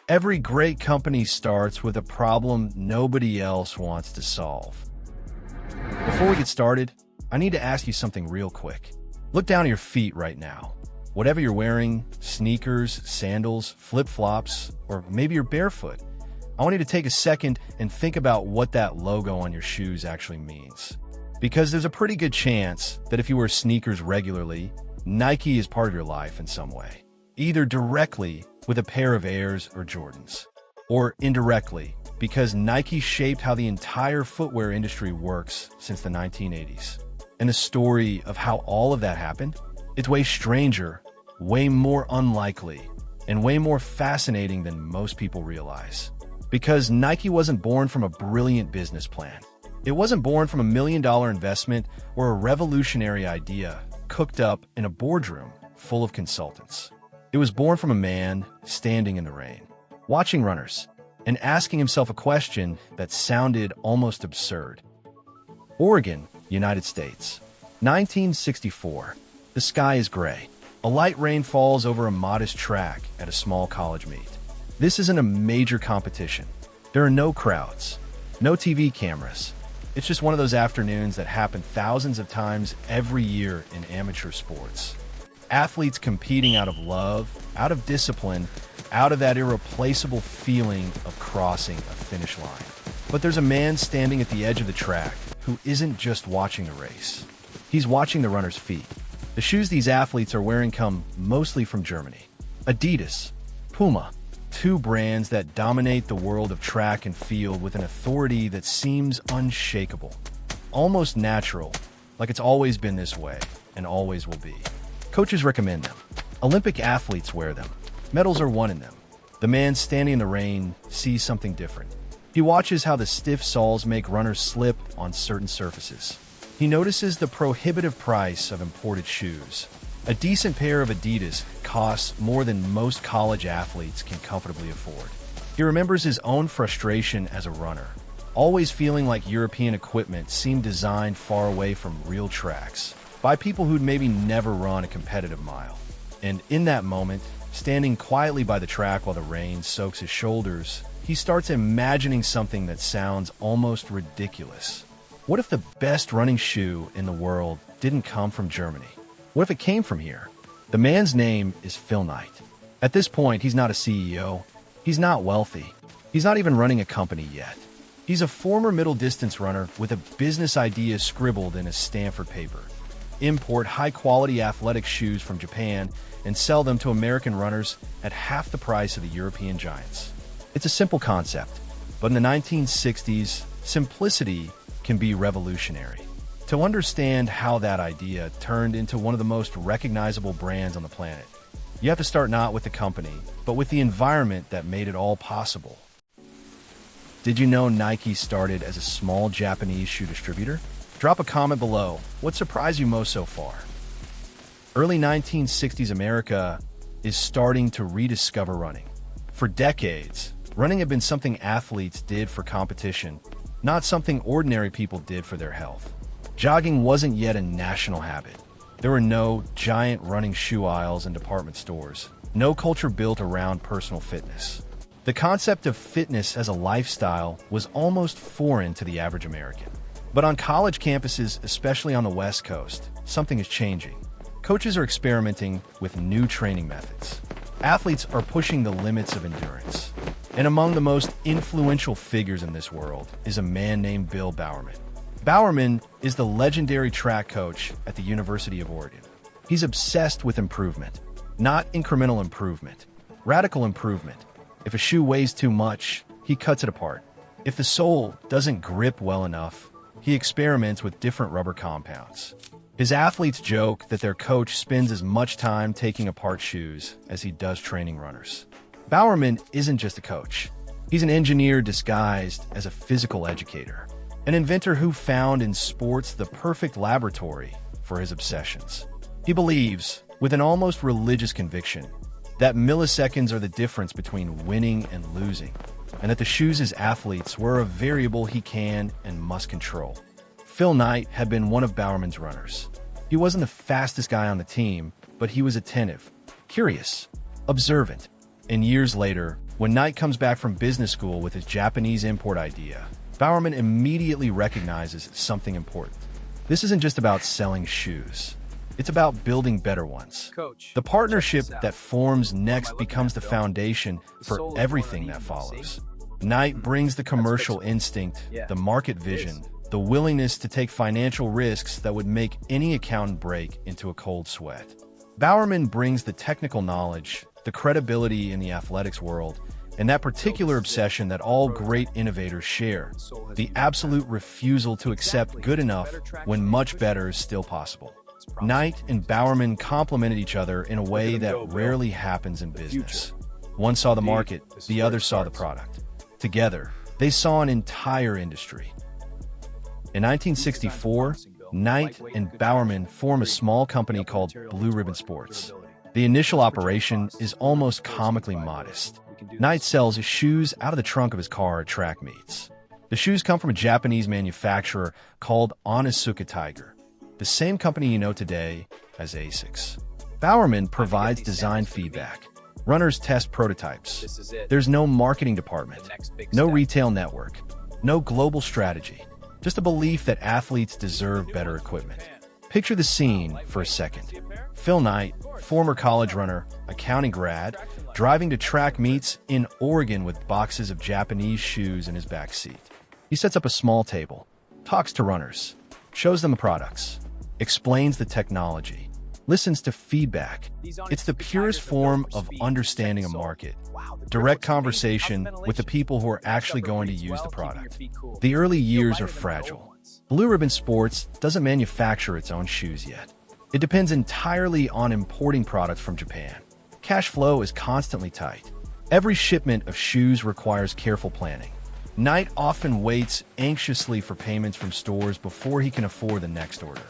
Every great company starts with a problem nobody else wants to solve. Before we get started, I need to ask you something real quick. Look down at your feet right now. Whatever you're wearing, sneakers, sandals, flip-flops, or maybe you're barefoot, I want you to take a second and think about what that logo on your shoes actually means. Because there's a pretty good chance that if you wear sneakers regularly, Nike is part of your life in some way. Either directly with a pair of Airs or Jordans, or indirectly because Nike shaped how the entire footwear industry works since the 1980s. And the story of how all of that happened? It's way stranger, way more unlikely, and way more fascinating than most people realize. Because Nike wasn't born from a brilliant business plan. It wasn't born from $1 million investment or a revolutionary idea cooked up in a boardroom full of consultants. It was born from a man standing in the rain, watching runners, and asking himself a question that sounded almost absurd. Oregon, United States, 1964. The sky is gray. A light rain falls over a modest track at a small college meet. This isn't a major competition. There are no crowds, no TV cameras. It's just one of those afternoons that happen thousands of times every year in amateur sports. Athletes competing out of love, out of discipline, out of that irreplaceable feeling of crossing a finish line. But there's a man standing at the edge of the track who isn't just watching the race. He's watching the runner's feet. The shoes these athletes are wearing come mostly from Germany. Adidas, Puma, two brands that dominate the world of track and field with an authority that seems unshakable, almost natural, like it's always been this way and always will be. Coaches recommend them. Olympic athletes wear them. Medals are won in them. The man standing in the rain sees something different. He watches how the stiff soles make runners slip on certain surfaces. He notices the prohibitive price of imported shoes. A decent pair of Adidas costs more than most college athletes can comfortably afford. He remembers his own frustration as a runner, always feeling like European equipment seemed designed far away from real tracks, by people who'd maybe never run a competitive mile. And in that moment, standing quietly by the track while the rain soaks his shoulders, he starts imagining something that sounds almost ridiculous. What if the best running shoe in the world didn't come from Germany? What if it came from here? The man's name is Phil Knight. At this point, he's not a CEO. He's not wealthy. He's not even running a company yet. He's a former middle-distance runner with a business idea scribbled in a Stanford paper. Import high-quality athletic shoes from Japan and sell them to American runners at half the price of the European giants. It's a simple concept, but in the 1960s, simplicity can be revolutionary. To understand how that idea turned into one of the most recognizable brands on the planet, you have to start not with the company, but with the environment that made it all possible. Did you know Nike started as a small Japanese shoe distributor? Drop a comment below. What surprised you most so far? Early 1960s America is starting to rediscover running. For decades, running had been something athletes did for competition, not something ordinary people did for their health. Jogging wasn't yet a national habit. There were no giant running shoe aisles in department stores, no culture built around personal fitness. The concept of fitness as a lifestyle was almost foreign to the average American. But on college campuses, especially on the West Coast, something is changing. Coaches are experimenting with new training methods. Athletes are pushing the limits of endurance. And among the most influential figures in this world is a man named Bill Bowerman. Bowerman is the legendary track coach at the University of Oregon. He's obsessed with improvement, not incremental improvement, radical improvement. If a shoe weighs too much, he cuts it apart. If the sole doesn't grip well enough, he experiments with different rubber compounds. His athletes joke that their coach spends as much time taking apart shoes as he does training runners. Bowerman isn't just a coach. He's an engineer disguised as a physical educator, an inventor who found in sports the perfect laboratory for his obsessions. He believes, with an almost religious conviction, that milliseconds are the difference between winning and losing, and that the shoes his athletes were a variable he can and must control. Phil Knight had been one of Bowerman's runners. He wasn't the fastest guy on the team, but he was attentive, curious, observant. And years later, When Knight comes back from business school with his Japanese import idea, Bowerman immediately recognizes something important. This isn't just about selling shoes. It's about building better ones. The partnership that forms next becomes the foundation for everything that follows. Knight brings the commercial instinct, the market vision, the willingness to take financial risks that would make any accountant break into a cold sweat. Bowerman brings the technical knowledge, the credibility in the athletics world, and that particular obsession that all great innovators share, the absolute refusal to accept good enough when much better is still possible. Knight and Bowerman complemented each other in a way that rarely happens in business. One saw the market, the other saw the product. Together, they saw an entire industry. In 1964, Knight and Bowerman form a small company called Blue Ribbon Sports. The initial operation is almost comically modest. Knight sells his shoes out of the trunk of his car at track meets. The shoes come from a Japanese manufacturer called Onitsuka Tiger, the same company you know today as ASICS. Bowerman provides design feedback. Runners test prototypes. There's no marketing department, no retail network, no global strategy, just a belief that athletes deserve better equipment. Picture the scene for a second. Phil Knight, former college runner, accounting grad, driving to track meets in Oregon with boxes of Japanese shoes in his back seat. He sets up a small table, talks to runners, shows them the products, explains the technology, listens to feedback. It's the purest form of understanding a market. Direct conversation with the people who are actually going to use the product. The early years are fragile. Blue Ribbon Sports doesn't manufacture its own shoes yet. It depends entirely on importing products from Japan. Cash flow is constantly tight. Every shipment of shoes requires careful planning. Knight often waits anxiously for payments from stores before he can afford the next order.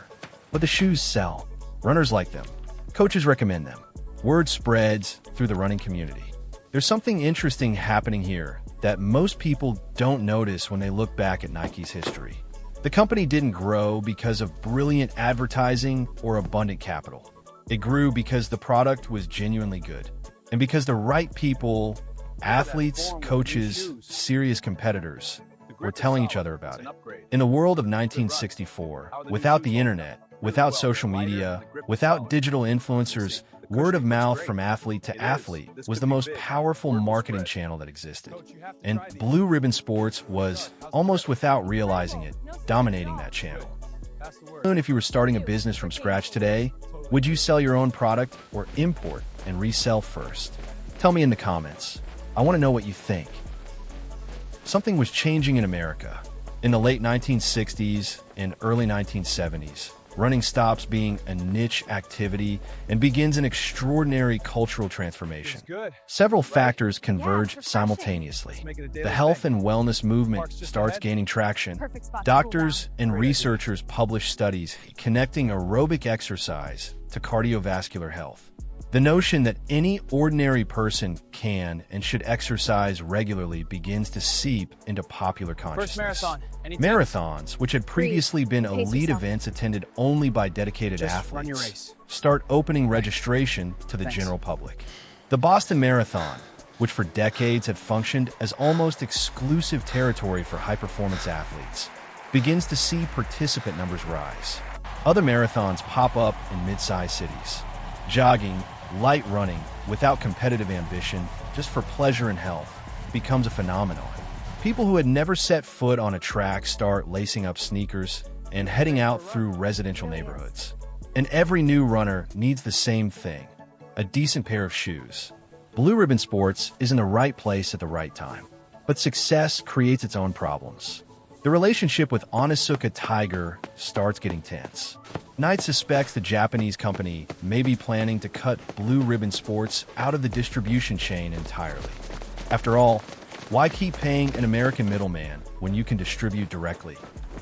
But the shoes sell. Runners like them. Coaches recommend them. Word spreads through the running community. There's something interesting happening here that most people don't notice when they look back at Nike's history. The company didn't grow because of brilliant advertising or abundant capital. It grew because the product was genuinely good, and because the right people, athletes, coaches, serious competitors, were telling each other about it. In the world of 1964, without the internet, without social media, without digital influencers, word of mouth from athlete to athlete was the most powerful marketing channel that existed. And Blue Ribbon Sports was, almost without realizing it, dominating that channel. If you were starting a business from scratch today, would you sell your own product or import and resell first? Tell me in the comments. I want to know what you think. Something was changing in America. In the late 1960s and early 1970s, running stops being a niche activity and begins an extraordinary cultural transformation. Several factors converge simultaneously. The health and wellness movement starts gaining traction. Doctors and researchers publish studies connecting aerobic exercise to cardiovascular health. The notion that any ordinary person can and should exercise regularly begins to seep into popular consciousness. Marathons, which had previously been elite events attended only by dedicated athletes, start opening registration to the general public. The Boston Marathon, which for decades had functioned as almost exclusive territory for high-performance athletes, begins to see participant numbers rise. Other marathons pop up in mid-sized cities. Jogging, light running, without competitive ambition, just for pleasure and health, becomes a phenomenon. People who had never set foot on a track start lacing up sneakers and heading out through residential neighborhoods. And every new runner needs the same thing, a decent pair of shoes. Blue Ribbon Sports is in the right place at the right time, but success creates its own problems. The relationship with Onitsuka Tiger starts getting tense. Knight suspects the Japanese company may be planning to cut Blue Ribbon Sports out of the distribution chain entirely. After all, why keep paying an American middleman when you can distribute directly?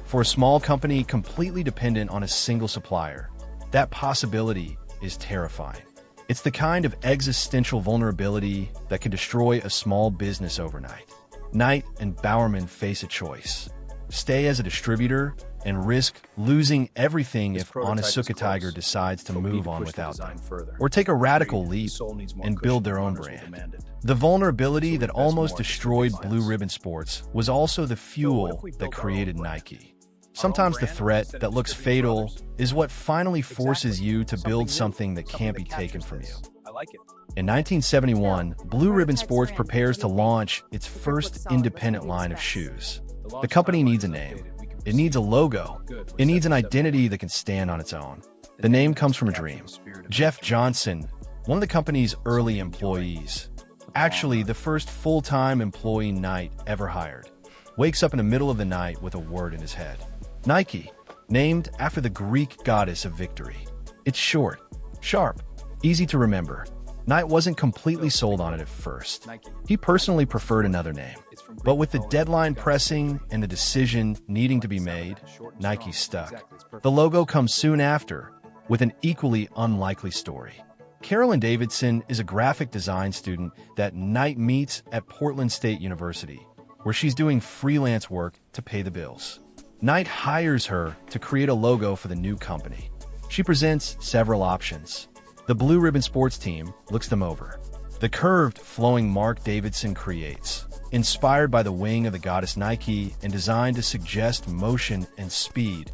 For a small company completely dependent on a single supplier, that possibility is terrifying. It's the kind of existential vulnerability that can destroy a small business overnight. Knight and Bowerman face a choice: stay as a distributor and risk losing everything This if prototype is Onitsuka Tiger close, decides to but we need move to on push the without design them, further. or take a radical Agreed, leap the sole needs more and cushion build their than own runners will brand. demand it. The vulnerability So that invest almost more to destroyed strict Blue defiance. Ribbon Sports was also the what fuel if we that built our own created brand? Nike. Sometimes the brand threat instead that of looks distributing fatal others? is what finally forces Exactly. you to build new, something that can't be taken captures from you. this. I like it. In 1971, Blue Ribbon prototypes Sports are in. prepares What to do you think? launch its The grip first looks solid. independent What's line the of shoes. The launch company timeline needs a is name. updated. We can It needs a proceed. logo. Good. We're It needs set an to step identity forward. that can stand on its own. The name comes from a dream. Jeff Johnson, one of the company's early employees, actually the first full-time employee Knight ever hired, wakes up in the middle of the night with a word in his head. Nike, named after the Greek goddess of victory. It's short, sharp, easy to remember. Knight wasn't completely sold on it at first. He personally preferred another name. But with the deadline pressing and the decision needing to be made, Nike stuck. The logo comes soon after, with an equally unlikely story. Carolyn Davidson is a graphic design student that Knight meets at Portland State University, where she's doing freelance work to pay the bills. Knight hires her to create a logo for the new company. She presents several options. The Blue Ribbon Sports team looks them over. The curved, flowing mark Davidson creates, inspired by the wing of the goddess Nike and designed to suggest motion and speed,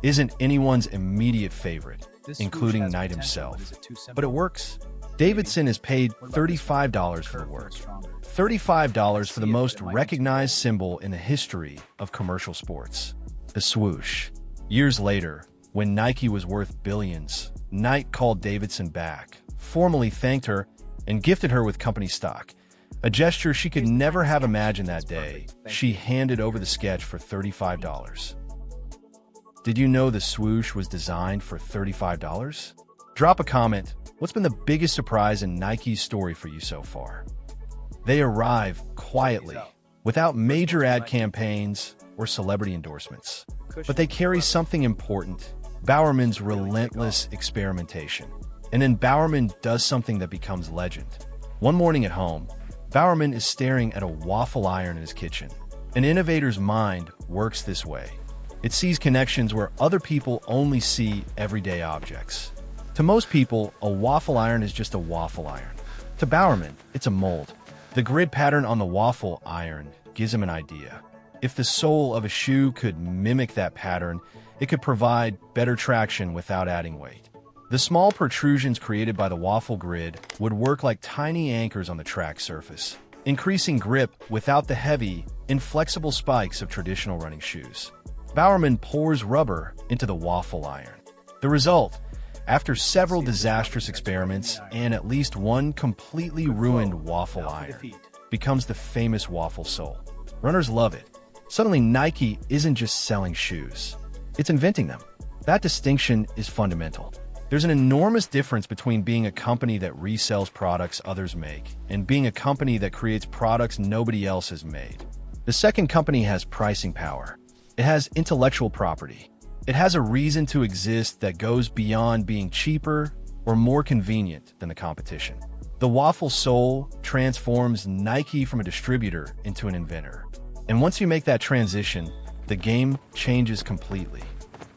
isn't anyone's immediate favorite, including Knight himself. But it works. Davidson is paid $35 for the work. $35 for the most recognized symbol in the history of commercial sports. The swoosh. Years later, when Nike was worth billions, Knight called Davidson back, formally thanked her, and gifted her with company stock, a gesture she could never have imagined that day. She handed over the sketch for $35. Did you know the swoosh was designed for $35? Drop a comment. What's been the biggest surprise in Nike's story for you so far? They arrive quietly, without major ad campaigns or celebrity endorsements. But they carry something important: Bowerman's relentless experimentation. And then Bowerman does something that becomes legend. One morning at home, Bowerman is staring at a waffle iron in his kitchen. An innovator's mind works this way. It sees connections where other people only see everyday objects. To most people, a waffle iron is just a waffle iron. To Bowerman, it's a mold. The grid pattern on the waffle iron gives him an idea. If the sole of a shoe could mimic that pattern, it could provide better traction without adding weight. The small protrusions created by the waffle grid would work like tiny anchors on the track surface, increasing grip without the heavy, inflexible spikes of traditional running shoes. Bowerman pours rubber into the waffle iron. The result, after several disastrous experiments and at least one completely ruined waffle iron, becomes the famous waffle sole. Runners love it. Suddenly, Nike isn't just selling shoes. It's inventing them. That distinction is fundamental. There's an enormous difference between being a company that resells products others make and being a company that creates products nobody else has made. The second company has pricing power. It has intellectual property. It has a reason to exist that goes beyond being cheaper or more convenient than the competition. The waffle sole transforms Nike from a distributor into an inventor. And once you make that transition, the game changes completely.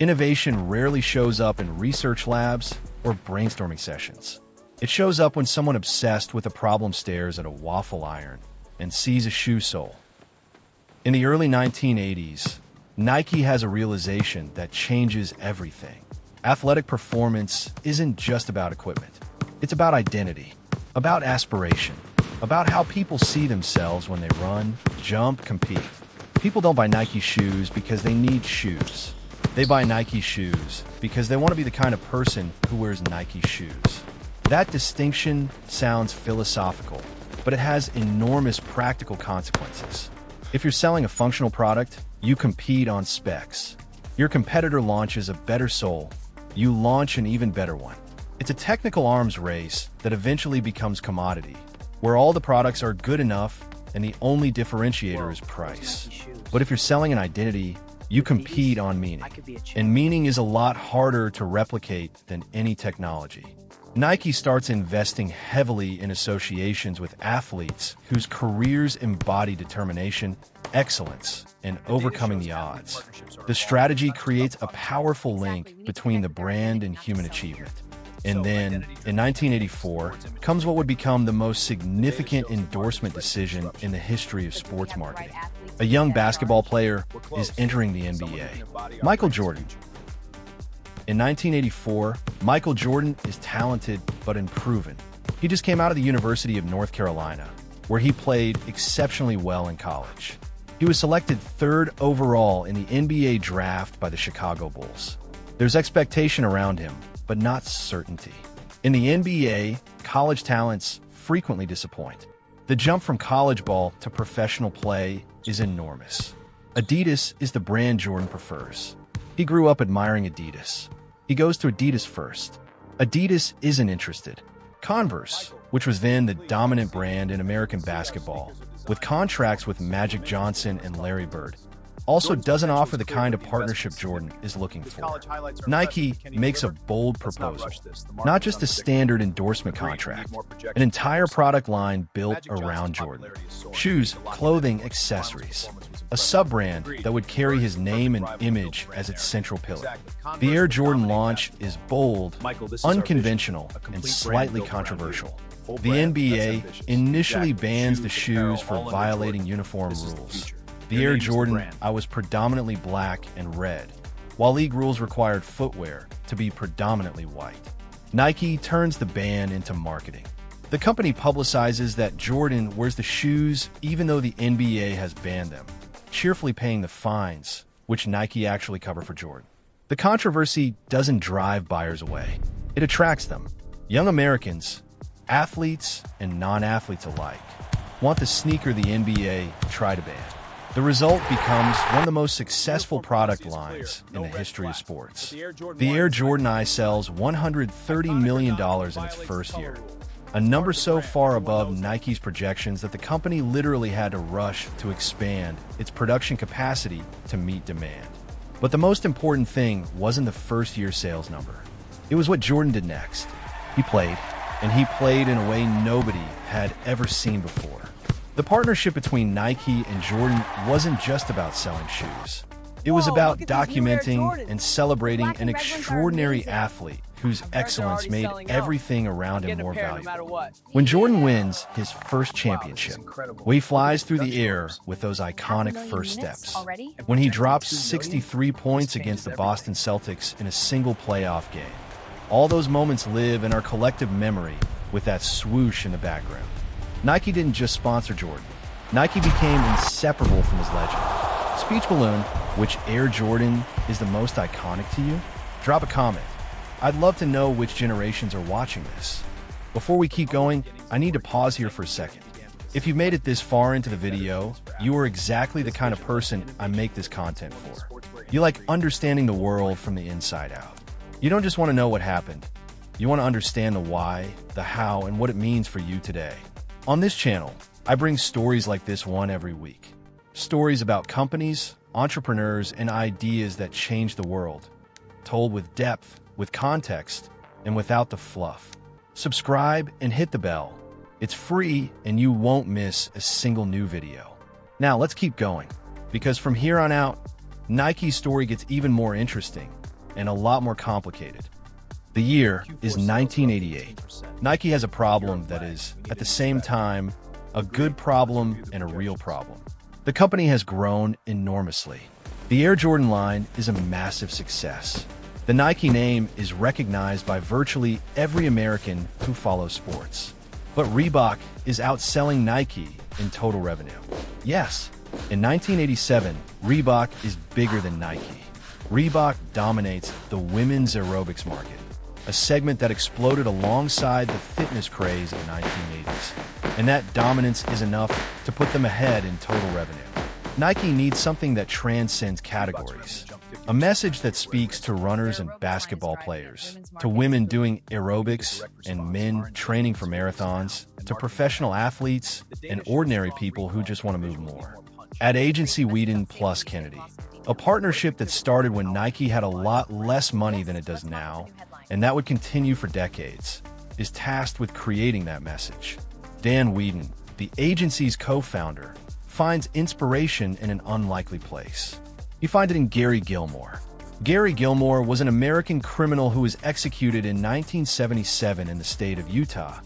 Innovation rarely shows up in research labs or brainstorming sessions. It shows up when someone obsessed with a problem stares at a waffle iron and sees a shoe sole. In the early 1980s, Nike has a realization that changes everything. Athletic performance isn't just about equipment. It's about identity, about aspiration, about how people see themselves when they run, jump, compete. People don't buy Nike shoes because they need shoes. They buy Nike shoes because they want to be the kind of person who wears Nike shoes. That distinction sounds philosophical, but it has enormous practical consequences. If you're selling a functional product, you compete on specs. Your competitor launches a better sole, you launch an even better one. It's a technical arms race that eventually becomes commodity, where all the products are good enough and the only differentiator is price. But if you're selling an identity, you compete on meaning. And meaning is a lot harder to replicate than any technology. Nike starts investing heavily in associations with athletes whose careers embody determination, excellence and overcoming the odds. The strategy creates a powerful link between the brand and human achievement. And then, in 1984, comes what would become the most significant endorsement decision in the history of sports marketing. A young basketball player is entering the NBA. Michael Jordan. In 1984, Michael Jordan is talented but unproven. He just came out of the University of North Carolina, where he played exceptionally well in college. He was selected 3rd overall in the NBA draft by the Chicago Bulls. There's expectation around him, but not certainty. In the NBA, college talents frequently disappoint. The jump from college ball to professional play is enormous. Adidas is the brand Jordan prefers. He grew up admiring Adidas. He goes to Adidas first. Adidas isn't interested. Converse, which was then the dominant brand in American basketball, with contracts with Magic Johnson and Larry Bird, also doesn't offer the kind of partnership Jordan is looking for. Nike makes a bold proposal, not just a standard endorsement contract, an entire product line built around Jordan. Shoes, clothing, accessories. A sub-brand that would carry his name and image as its central pillar. The Air Jordan launch is bold, unconventional, and slightly controversial. The NBA initially bans the shoes for violating uniform rules. The Air Jordan was predominantly black and red, while league rules required footwear to be predominantly white. Nike turns the ban into marketing. The company publicizes that Jordan wears the shoes even though the NBA has banned them, cheerfully paying the fines, which Nike actually cover for Jordan. The controversy doesn't drive buyers away. It attracts them. Young Americans, athletes and non-athletes alike, want the sneaker the NBA tried to ban. The result becomes one of the most successful product lines in the history of sports. The Air Jordan I sells $130 million in its first year, a number so far above Nike's projections that the company literally had to rush to expand its production capacity to meet demand. But the most important thing wasn't the first-year sales number. It was what Jordan did next. He played, and he played in a way nobody had ever seen before. The partnership between Nike and Jordan wasn't just about selling shoes. It was about documenting and celebrating an extraordinary athlete whose excellence made everything around him more valuable. When Jordan wins his first championship, when he flies through the air with those iconic first steps, when he drops 63 points against the Boston Celtics in a single playoff game, all those moments live in our collective memory with that swoosh in the background. Nike didn't just sponsor Jordan. Nike became inseparable from his legend. Speech balloon, which Air Jordan is the most iconic to you? Drop a comment. I'd love to know which generations are watching this. Before we keep going, I need to pause here for a second. If you've made it this far into the video, you are exactly the kind of person I make this content for. You like understanding the world from the inside out. You don't just want to know what happened. You want to understand the why, the how, and what it means for you today. On this channel, I bring stories like this one every week. Stories about companies, entrepreneurs, and ideas that change the world. Told with depth, with context, and without the fluff. Subscribe and hit the bell. It's free and you won't miss a single new video. Now let's keep going, because from here on out, Nike's story gets even more interesting and a lot more complicated. The year is 1988. Nike has a problem that is, at the same time, a good problem and a real problem. The company has grown enormously. The Air Jordan line is a massive success. The Nike name is recognized by virtually every American who follows sports. But Reebok is outselling Nike in total revenue. Yes, in 1987, Reebok is bigger than Nike. Reebok dominates the women's aerobics market, a segment that exploded alongside the fitness craze of the 1980s. And that dominance is enough to put them ahead in total revenue. Nike needs something that transcends categories. A message that speaks to runners and basketball players, to women doing aerobics and men training for marathons, to professional athletes and ordinary people who just want to move more. Ad agency Whedon plus Kennedy, a partnership that started when Nike had a lot less money than it does now, and that would continue for decades, is tasked with creating that message. Dan Whedon, the agency's co-founder, finds inspiration in an unlikely place. You find it in Gary Gilmore. Gary Gilmore was an American criminal who was executed in 1977 in the state of Utah,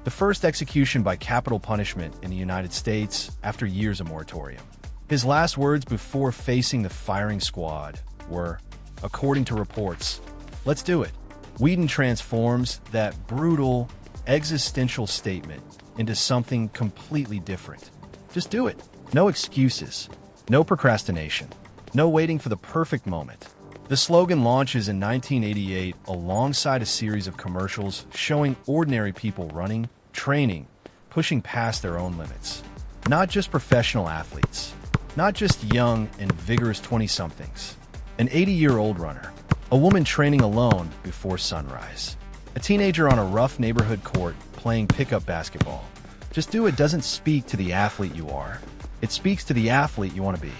the first execution by capital punishment in the United States after years of moratorium. His last words before facing the firing squad were, according to reports, "Let's do it." Whedon transforms that brutal, existential statement into something completely different. Just do it. No excuses. No procrastination. No waiting for the perfect moment. The slogan launches in 1988 alongside a series of commercials showing ordinary people running, training, pushing past their own limits. Not just professional athletes. Not just young and vigorous 20-somethings. An 80-year-old runner. A woman training alone before sunrise. A teenager on a rough neighborhood court playing pickup basketball. Just do it doesn't speak to the athlete you are. It speaks to the athlete you want to be.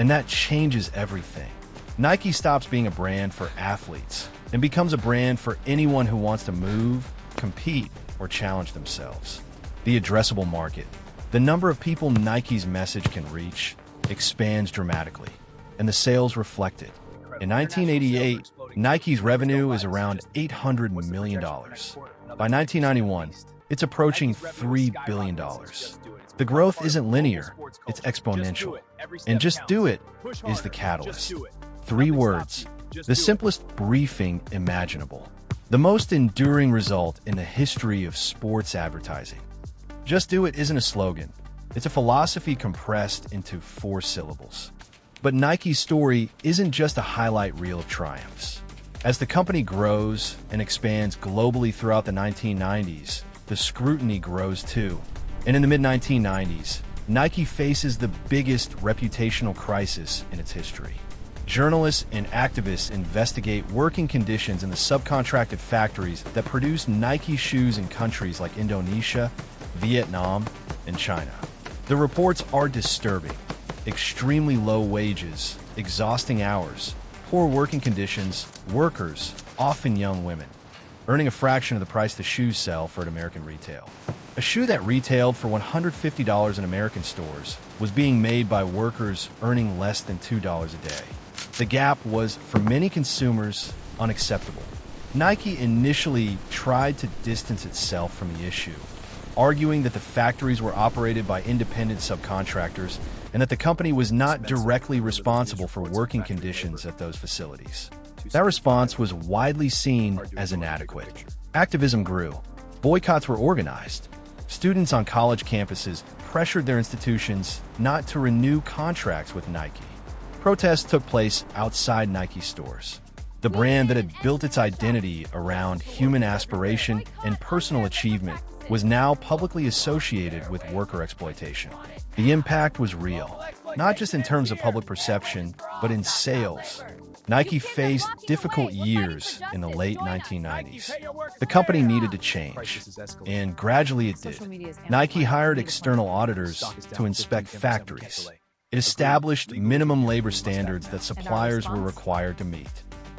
And that changes everything. Nike stops being a brand for athletes and becomes a brand for anyone who wants to move, compete, or challenge themselves. The addressable market. The number of people Nike's message can reach expands dramatically, and the sales reflect it. In 1988, Nike's revenue is around $800 million. By 1991, it's approaching $3 billion. The growth isn't linear, it's exponential. And just do it is the catalyst. 3 words, the simplest briefing imaginable. The most enduring result in the history of sports advertising. Just do it isn't a slogan. It's a philosophy compressed into 4 syllables. But Nike's story isn't just a highlight reel of triumphs. As the company grows and expands globally throughout the 1990s, the scrutiny grows too. And in the mid-1990s, Nike faces the biggest reputational crisis in its history. Journalists and activists investigate working conditions in the subcontracted factories that produce Nike shoes in countries like Indonesia, Vietnam, and China. The reports are disturbing. Extremely low wages, exhausting hours, poor working conditions, workers, often young women, earning a fraction of the price the shoes sell for at American retail. A shoe that retailed for $150 in American stores was being made by workers earning less than $2 a day. The gap was, for many consumers, unacceptable. Nike initially tried to distance itself from the issue, arguing that the factories were operated by independent subcontractors and that the company was not directly responsible for working conditions at those facilities. That response was widely seen as inadequate. Activism grew. Boycotts were organized. Students on college campuses pressured their institutions not to renew contracts with Nike. Protests took place outside Nike stores. The brand that had built its identity around human aspiration and personal achievement was now publicly associated with worker exploitation. The impact was real, not just in terms of public perception, but in sales. Nike faced difficult years in the late 1990s. The company needed to change, and gradually it did. Nike hired external auditors to inspect factories. It established minimum labor standards that suppliers were required to meet.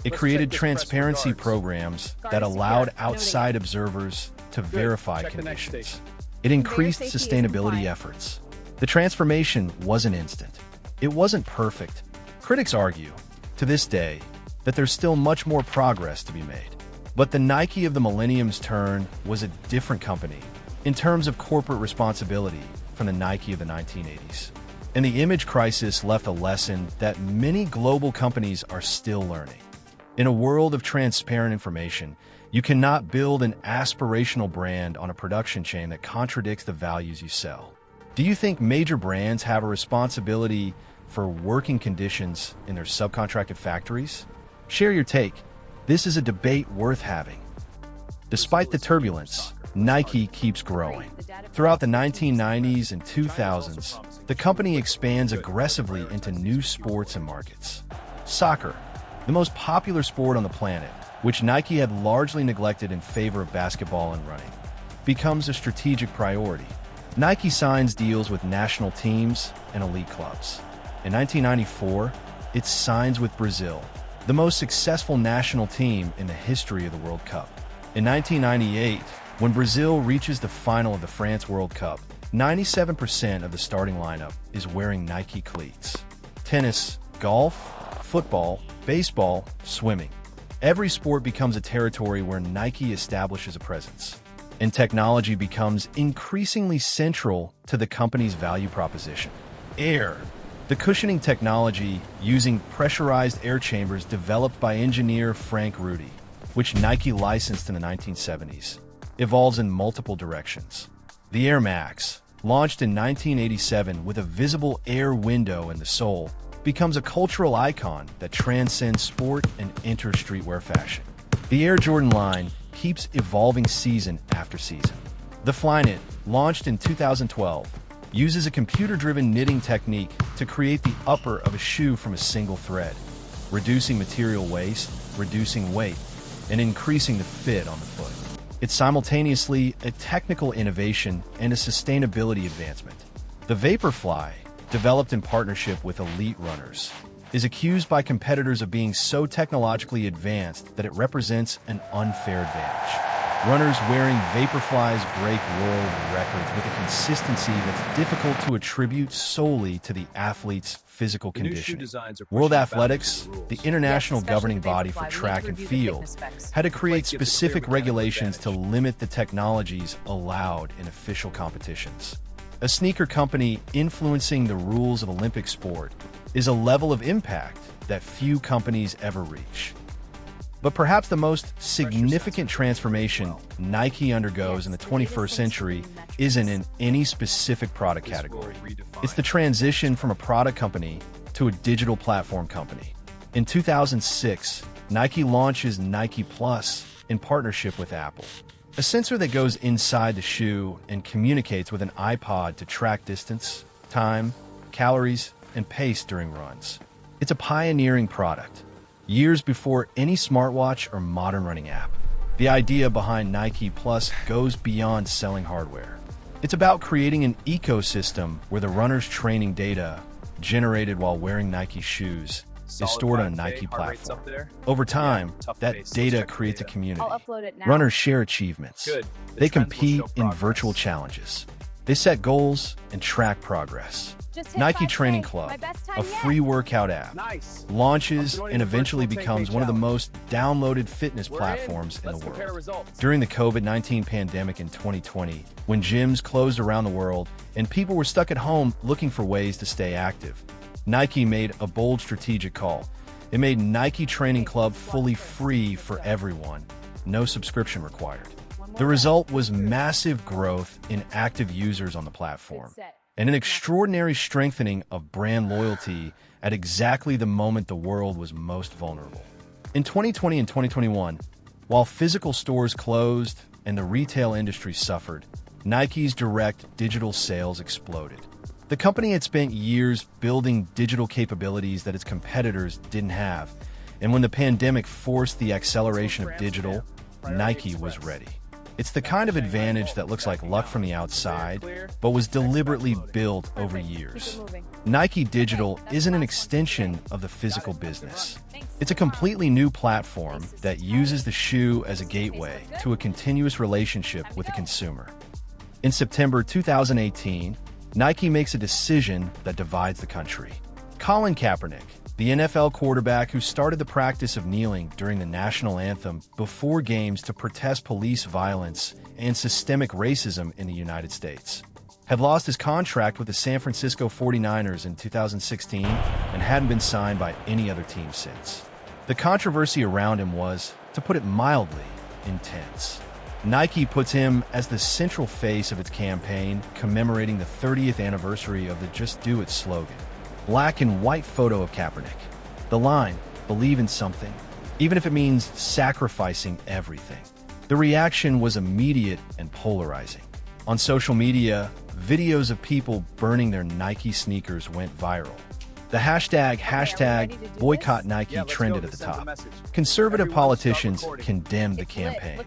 It created transparency programs that allowed outside observers to verify conditions. It increased sustainability efforts. The transformation wasn't instant. It wasn't perfect. Critics argue, to this day, that there's still much more progress to be made. But the Nike of the millennium's turn was a different company in terms of corporate responsibility from the Nike of the 1980s. And the image crisis left a lesson that many global companies are still learning. In a world of transparent information, you cannot build an aspirational brand on a production chain that contradicts the values you sell. Do you think major brands have a responsibility for working conditions in their subcontracted factories? Share your take. This is a debate worth having. Despite the turbulence, Nike keeps growing. Throughout the 1990s and 2000s, the company expands aggressively into new sports and markets. Soccer, the most popular sport on the planet, which Nike had largely neglected in favor of basketball and running, becomes a strategic priority. Nike signs deals with national teams and elite clubs. In 1994, it signs with Brazil, the most successful national team in the history of the World Cup. In 1998, when Brazil reaches the final of the France World Cup, 97% of the starting lineup is wearing Nike cleats. Tennis, golf, football, baseball, swimming. Every sport becomes a territory where Nike establishes a presence, and technology becomes increasingly central to the company's value proposition. Air. The cushioning technology using pressurized air chambers developed by engineer Frank Rudy, which Nike licensed in the 1970s, evolves in multiple directions. The Air Max, launched in 1987 with a visible air window in the sole, becomes a cultural icon that transcends sport and enters streetwear fashion. The Air Jordan line keeps evolving season after season. The Flyknit, launched in 2012, uses a computer-driven knitting technique to create the upper of a shoe from a single thread, reducing material waste, reducing weight, and increasing the fit on the foot. It's simultaneously a technical innovation and a sustainability advancement. The Vaporfly, developed in partnership with elite runners, is accused by competitors of being so technologically advanced that it represents an unfair advantage. Runners wearing Vaporflies break world records with a consistency that's difficult to attribute solely to the athlete's physical conditioning. World Athletics, the international governing body for track and field, had to create specific regulations to limit the technologies allowed in official competitions. A sneaker company influencing the rules of Olympic sport is a level of impact that few companies ever reach. But perhaps the most significant transformation Nike undergoes in the 21st century isn't in any specific product category. It's the transition from a product company to a digital platform company. In 2006, Nike launches Nike Plus in partnership with Apple, a sensor that goes inside the shoe and communicates with an iPod to track distance, time, calories, and pace during runs. It's a pioneering product, years before any smartwatch or modern running app. The idea behind Nike Plus goes beyond selling hardware. It's about creating an ecosystem where the runner's training data, generated while wearing Nike shoes, is stored on a Nike platform. Over time, that data creates a community. Runners share achievements. They compete in virtual challenges. They set goals and track progress. Nike Training Club, a free workout app, launches and eventually becomes one of the most downloaded fitness platforms in the world. During the COVID-19 pandemic in 2020, when gyms closed around the world and people were stuck at home looking for ways to stay active, Nike made a bold strategic call. It made Nike Training Club fully free for everyone, no subscription required. The result was massive growth in active users on the platform, and an extraordinary strengthening of brand loyalty at exactly the moment the world was most vulnerable. In 2020 and 2021, while physical stores closed and the retail industry suffered, Nike's direct digital sales exploded. The company had spent years building digital capabilities that its competitors didn't have, and when the pandemic forced the acceleration of digital, Nike was ready. It's the kind of advantage that looks like luck from the outside, but was deliberately built over years. Nike Digital isn't an extension of the physical business. It's a completely new platform that uses the shoe as a gateway to a continuous relationship with the consumer. In September 2018, Nike makes a decision that divides the country. Colin Kaepernick, the NFL quarterback who started the practice of kneeling during the national anthem before games to protest police violence and systemic racism in the United States, had lost his contract with the San Francisco 49ers in 2016 and hadn't been signed by any other team since. The controversy around him was, to put it mildly, intense. Nike puts him as the central face of its campaign commemorating the 30th anniversary of the Just Do It slogan. Black and white photo of Kaepernick. The line, believe in something, even if it means sacrificing everything. The reaction was immediate and polarizing. On social media, videos of people burning their Nike sneakers went viral. The hashtag boycott Nike trended at the top. Conservative politicians condemned the campaign.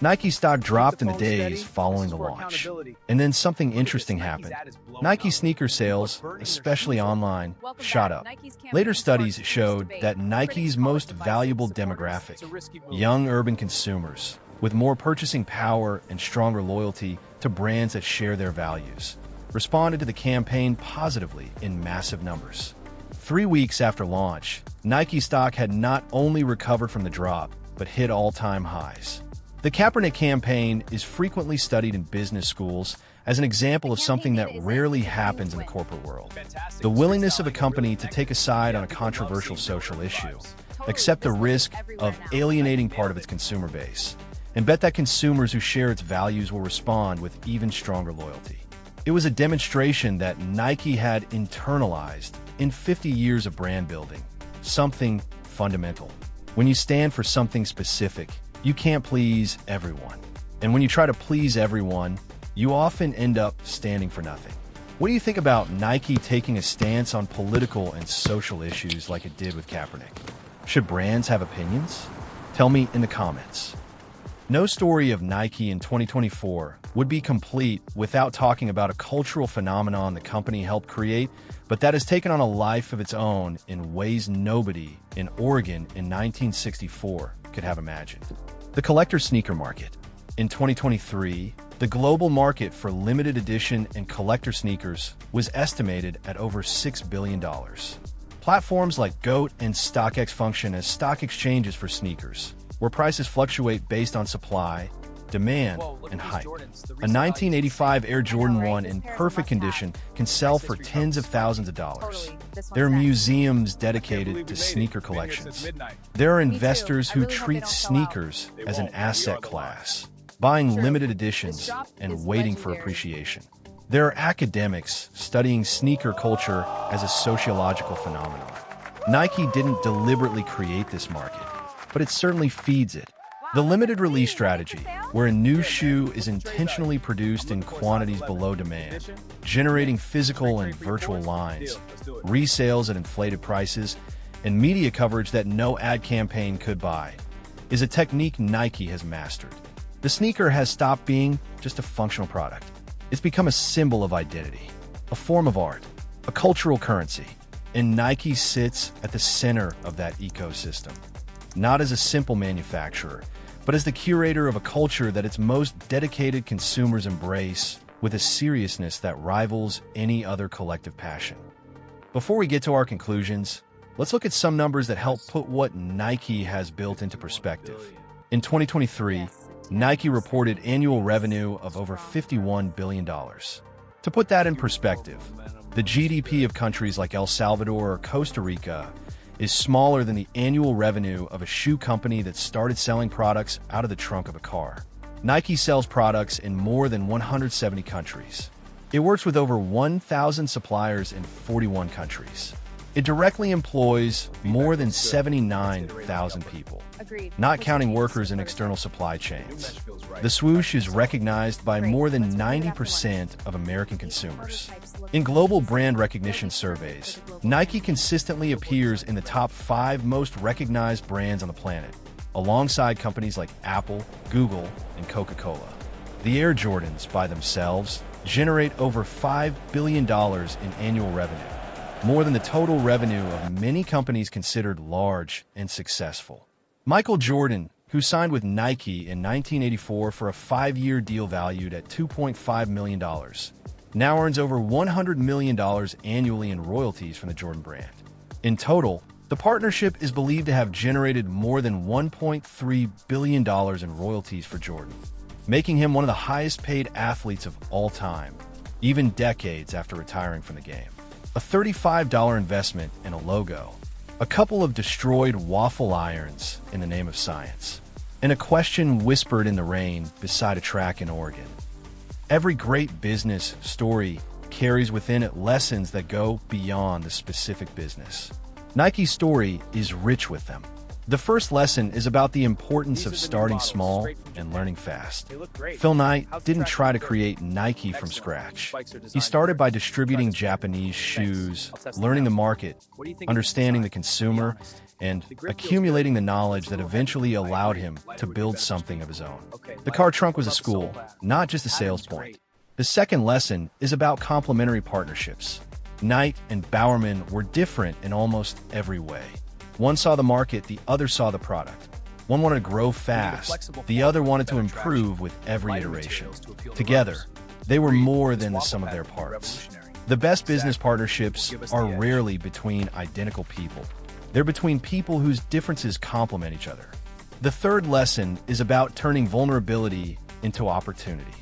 Nike stock dropped in the days following the launch. And then something interesting happened. Nike sneaker sales, especially online, shot up. Later studies showed that Nike's most valuable demographic, young urban consumers, with more purchasing power and stronger loyalty to brands that share their values, responded to the campaign positively in massive numbers. 3 weeks after launch, Nike stock had not only recovered from the drop, but hit all-time highs. The Kaepernick campaign is frequently studied in business schools as an example of something that rarely happens in the corporate world. The willingness of a company to take a side on a controversial social issue, accept the risk of alienating part of its consumer base, and bet that consumers who share its values will respond with even stronger loyalty. It was a demonstration that Nike had internalized in 50 years of brand building, something fundamental. When you stand for something specific, you can't please everyone. And when you try to please everyone, you often end up standing for nothing. What do you think about Nike taking a stance on political and social issues like it did with Kaepernick? Should brands have opinions? Tell me in the comments. No story of Nike in 2024 would be complete without talking about a cultural phenomenon the company helped create, but that has taken on a life of its own in ways nobody in Oregon in 1964 could have imagined. The collector sneaker market. In 2023, the global market for limited edition and collector sneakers was estimated at over $6 billion. Platforms like GOAT and StockX function as stock exchanges for sneakers, where prices fluctuate based on supply, demand, and hype. A 1985 Air Jordan 1 in perfect condition can sell for tens of thousands of dollars. There are museums dedicated to sneaker collections. There are investors who treat sneakers as an asset class, buying limited editions and waiting for appreciation. There are academics studying sneaker culture as a sociological phenomenon. Nike didn't deliberately create this market, but it certainly feeds it. The limited release strategy, where a new shoe is intentionally produced in quantities below demand, generating physical and virtual lines, resales at inflated prices, and media coverage that no ad campaign could buy, is a technique Nike has mastered. The sneaker has stopped being just a functional product. It's become a symbol of identity, a form of art, a cultural currency, and Nike sits at the center of that ecosystem. Not as a simple manufacturer, but as the curator of a culture that its most dedicated consumers embrace with a seriousness that rivals any other collective passion. Before we get to our conclusions, let's look at some numbers that help put what Nike has built into perspective. In 2023, Nike reported annual revenue of over $51 billion. To put that in perspective, the GDP of countries like El Salvador or Costa Rica is smaller than the annual revenue of a shoe company that started selling products out of the trunk of a car. Nike sells products in more than 170 countries. It works with over 1,000 suppliers in 41 countries. It directly employs more than 79,000 people, not counting workers in external supply chains. The swoosh is recognized by more than 90% of American consumers. In global brand recognition surveys, Nike consistently appears in the top 5 most recognized brands on the planet, alongside companies like Apple, Google, and Coca-Cola. The Air Jordans, by themselves, generate over $5 billion in annual revenue, more than the total revenue of many companies considered large and successful. Michael Jordan, who signed with Nike in 1984 for a 5-year deal valued at $2.5 million, now earns over $100 million annually in royalties from the Jordan brand. In total, the partnership is believed to have generated more than $1.3 billion in royalties for Jordan, making him one of the highest-paid athletes of all time, even decades after retiring from the game. A $35 investment in a logo, a couple of destroyed waffle irons in the name of science, and a question whispered in the rain beside a track in Oregon. Every great business story carries within it lessons that go beyond the specific business. Nike's story is rich with them. The first lesson is about the importance of starting small and learning fast. Phil Knight didn't try to create Nike from scratch. He started by distributing Japanese shoes, learning the market, understanding the consumer, and accumulating the knowledge that eventually allowed him to build something of his own. The car trunk was a school, not just a sales point. The second lesson is about complementary partnerships. Knight and Bowerman were different in almost every way. One saw the market, the other saw the product. One wanted to grow fast, the other wanted to improve with every iteration. Together, They were more than the sum of their parts. The best business partnerships are rarely between identical people. They're between people whose differences complement each other. The third lesson is about turning vulnerability into opportunity.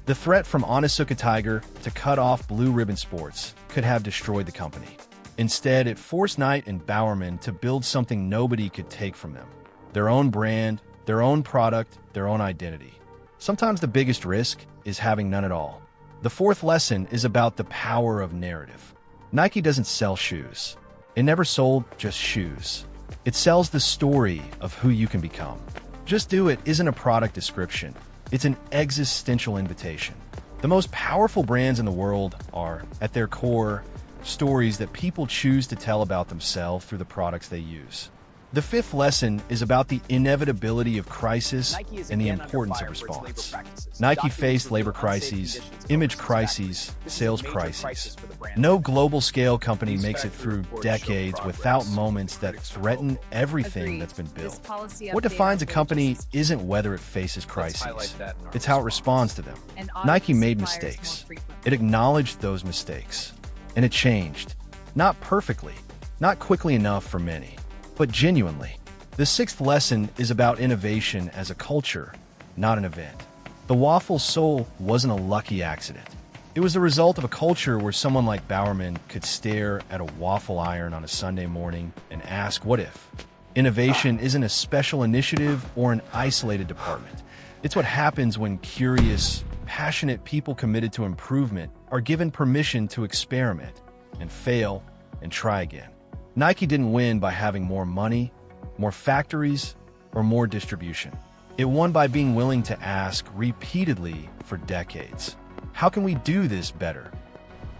The threat from Onitsuka Tiger to cut off Blue Ribbon Sports could have destroyed the company. Instead, it forced Knight and Bowerman to build something nobody could take from them. Their own brand, their own product, their own identity. Sometimes the biggest risk is having none at all. The fourth lesson is about the power of narrative. Nike doesn't sell shoes. It never sold just shoes. It sells the story of who you can become. Just Do It isn't a product description. It's an existential invitation. The most powerful brands in the world are, at their core, stories that people choose to tell about themselves through the products they use. The fifth lesson is about the inevitability of crisis and the importance of response. Nike faced labor crises, image crises, sales crises. No global-scale company makes it through decades without moments that threaten everything that's been built. What defines a company isn't whether it faces crises, it's how it responds to them. Nike made mistakes. It acknowledged those mistakes. And it changed. Not perfectly, not quickly enough for many, but genuinely. The sixth lesson is about innovation as a culture, not an event. The waffle sole wasn't a lucky accident. It was the result of a culture where someone like Bowerman could stare at a waffle iron on a Sunday morning and ask, what if? Innovation isn't a special initiative or an isolated department. It's what happens when curious, passionate people committed to improvement are given permission to experiment and fail and try again. Nike didn't win by having more money, more factories, or more distribution. It won by being willing to ask repeatedly for decades, how can we do this better?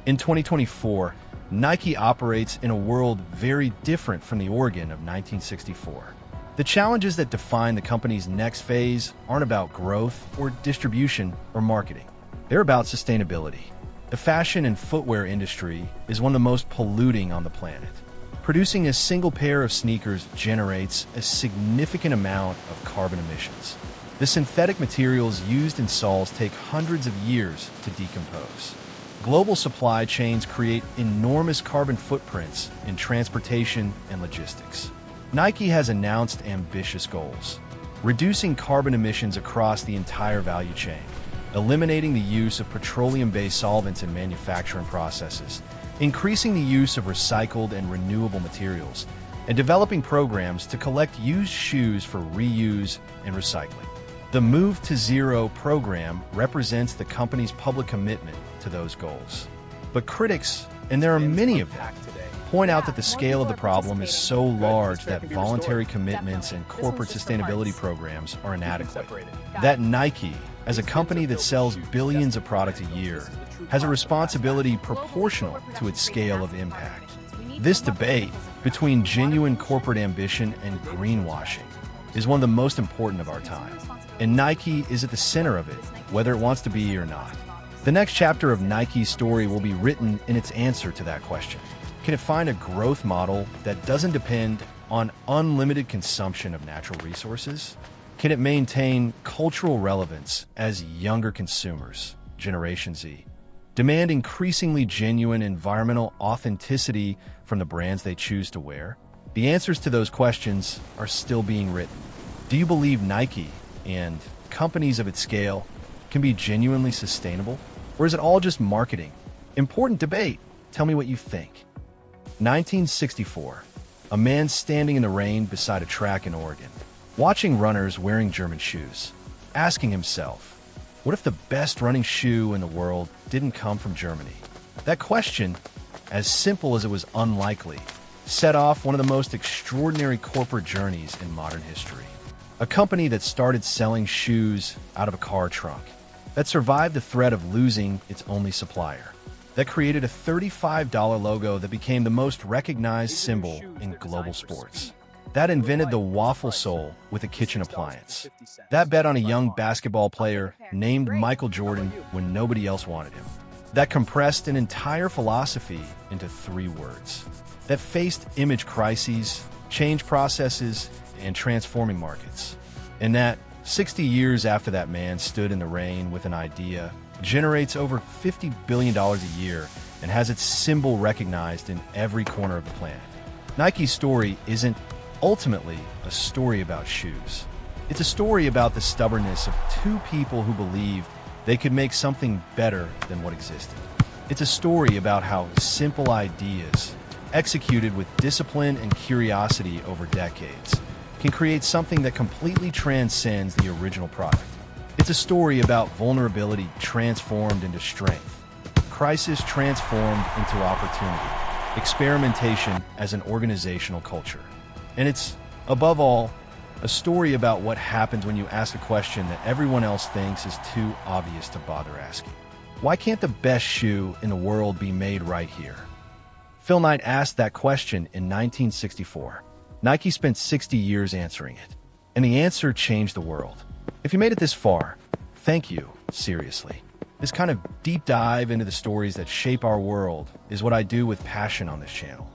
In 2024, Nike operates in a world very different from the Oregon of 1964. The challenges that define the company's next phase aren't about growth or distribution or marketing. They're about sustainability. The fashion and footwear industry is one of the most polluting on the planet. Producing a single pair of sneakers generates a significant amount of carbon emissions. The synthetic materials used in soles take hundreds of years to decompose. Global supply chains create enormous carbon footprints in transportation and logistics. Nike has announced ambitious goals, reducing carbon emissions across the entire value chain, eliminating the use of petroleum-based solvents in manufacturing processes, increasing the use of recycled and renewable materials, and developing programs to collect used shoes for reuse and recycling. The Move to Zero program represents the company's public commitment to those goals. But critics, and there are many of them, point out that the scale of the problem is so large that voluntary commitments and corporate sustainability programs are inadequate. That Nike, as a company that sells billions of products a year, has a responsibility proportional to its scale of impact. This debate between genuine corporate ambition and greenwashing is one of the most important of our time, and Nike is at the center of it, whether it wants to be or not. The next chapter of Nike's story will be written in its answer to that question. Can it find a growth model that doesn't depend on unlimited consumption of natural resources? Can it maintain cultural relevance as younger consumers, Generation Z, demand increasingly genuine environmental authenticity from the brands they choose to wear? The answers to those questions are still being written. Do you believe Nike and companies of its scale can be genuinely sustainable? Or is it all just marketing? Important debate. Tell me what you think. 1964. A man standing in the rain beside a track in Oregon, watching runners wearing German shoes, asking himself, what if the best running shoe in the world didn't come from Germany? That question, as simple as it was unlikely, set off one of the most extraordinary corporate journeys in modern history. A company that started selling shoes out of a car trunk, that survived the threat of losing its only supplier, that created a $35 logo that became the most recognized symbol in global sports, that invented the waffle sole with a kitchen appliance, that bet on a young basketball player named Michael Jordan when nobody else wanted him, that compressed an entire philosophy into 3 words, that faced image crises, change processes, and transforming markets, and that 60 years after that man stood in the rain with an idea, generates over $50 billion a year, and has its symbol recognized in every corner of the planet. Nike's story isn't ultimately a story about shoes. It's a story about the stubbornness of two people who believed they could make something better than what existed. It's a story about how simple ideas, executed with discipline and curiosity over decades, can create something that completely transcends the original product. It's a story about vulnerability transformed into strength, crisis transformed into opportunity, experimentation as an organizational culture. And it's, above all, a story about what happens when you ask a question that everyone else thinks is too obvious to bother asking. Why can't the best shoe in the world be made right here? Phil Knight asked that question in 1964. Nike spent 60 years answering it, and the answer changed the world. If you made it this far, thank you, seriously. This kind of deep dive into the stories that shape our world is what I do with passion on this channel.